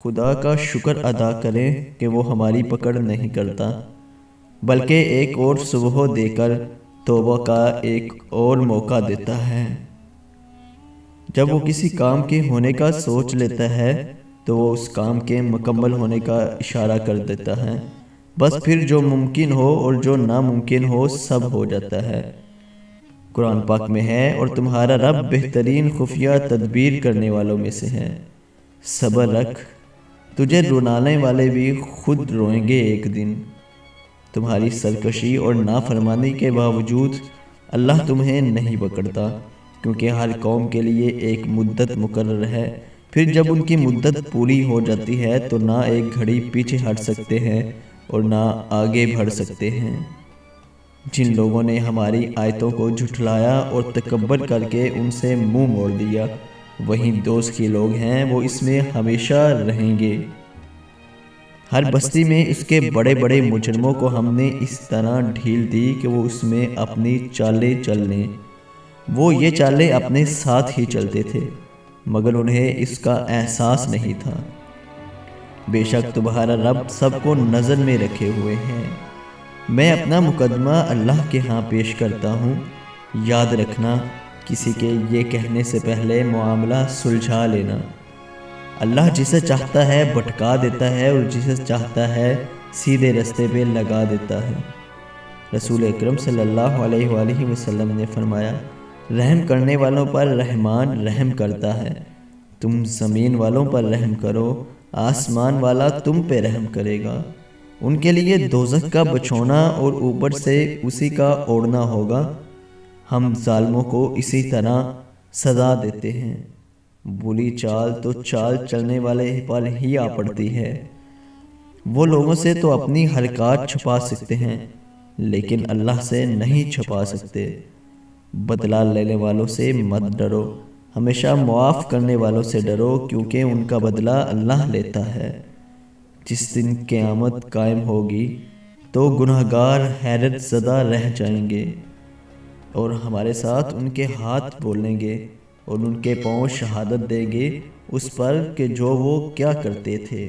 خدا کا شکر ادا کریں کہ وہ ہماری پکڑ نہیں کرتا، بلکہ ایک اور صبح دے کر توبہ کا ایک اور موقع دیتا ہے۔ جب وہ کسی کام کے ہونے کا سوچ لیتا ہے تو وہ اس کام کے مکمل ہونے کا اشارہ کر دیتا ہے، بس پھر جو ممکن ہو اور جو ناممکن ہو سب ہو جاتا ہے۔ قرآن پاک میں ہے، اور تمہارا رب بہترین خفیہ تدبیر کرنے والوں میں سے ہے۔ صبر رکھ، تجھے رلانے والے بھی خود روئیں گے ایک دن۔ تمہاری سرکشی اور نافرمانی کے باوجود اللہ تمہیں نہیں پکڑتا، کیونکہ ہر قوم کے لیے ایک مدت مقرر ہے۔ پھر جب ان کی مدت پوری ہو جاتی ہے تو نہ ایک گھڑی پیچھے ہٹ سکتے ہیں اور نہ آگے بڑھ سکتے ہیں۔ جن لوگوں نے ہماری آیتوں کو جھٹلایا اور تکبر کر کے ان سے منہ موڑ دیا، وہی دوست کے لوگ ہیں، وہ اس میں ہمیشہ رہیں گے۔ ہر بستی میں اس کے بڑے بڑے مجرموں کو ہم نے اس طرح ڈھیل دی کہ وہ اس میں اپنی چالیں چل لیں۔ وہ یہ چالیں اپنے ساتھ ہی چلتے تھے، مگر انہیں اس کا احساس نہیں تھا۔ بے شک تمہارا رب سب کو نظر میں رکھے ہوئے ہیں۔ میں اپنا مقدمہ اللہ کے ہاں پیش کرتا ہوں، یاد رکھنا کسی کے یہ کہنے سے پہلے معاملہ سلجھا لینا۔ اللہ جسے چاہتا ہے بھٹکا دیتا ہے اور جسے چاہتا ہے سیدھے رستے پہ لگا دیتا ہے۔ رسول اکرم صلی اللہ علیہ وآلہ وسلم نے فرمایا، رحم کرنے والوں پر رحمان رحم کرتا ہے۔ تم زمین والوں پر رحم کرو، آسمان والا تم پہ رحم کرے گا۔ ان کے لیے دوزخ کا بچھونا اور اوپر سے اسی کا اوڑھنا ہوگا۔ ہم ظالموں کو اسی طرح سزا دیتے ہیں۔ بری چال تو چال چلنے والے پر ہی آ پڑتی ہے۔ وہ لوگوں سے تو اپنی حرکات چھپا سکتے ہیں، لیکن اللہ سے نہیں چھپا سکتے۔ بدلہ لینے والوں سے مت ڈرو، ہمیشہ معاف کرنے والوں سے ڈرو، کیونکہ ان کا بدلہ اللہ لیتا ہے۔ جس دن قیامت قائم ہوگی تو گنہگار حیرت زدہ رہ جائیں گے، اور ہمارے ساتھ ان کے ہاتھ بولیں گے اور ان کے پاؤں شہادت دیں گے اس پر کہ جو وہ کیا کرتے تھے۔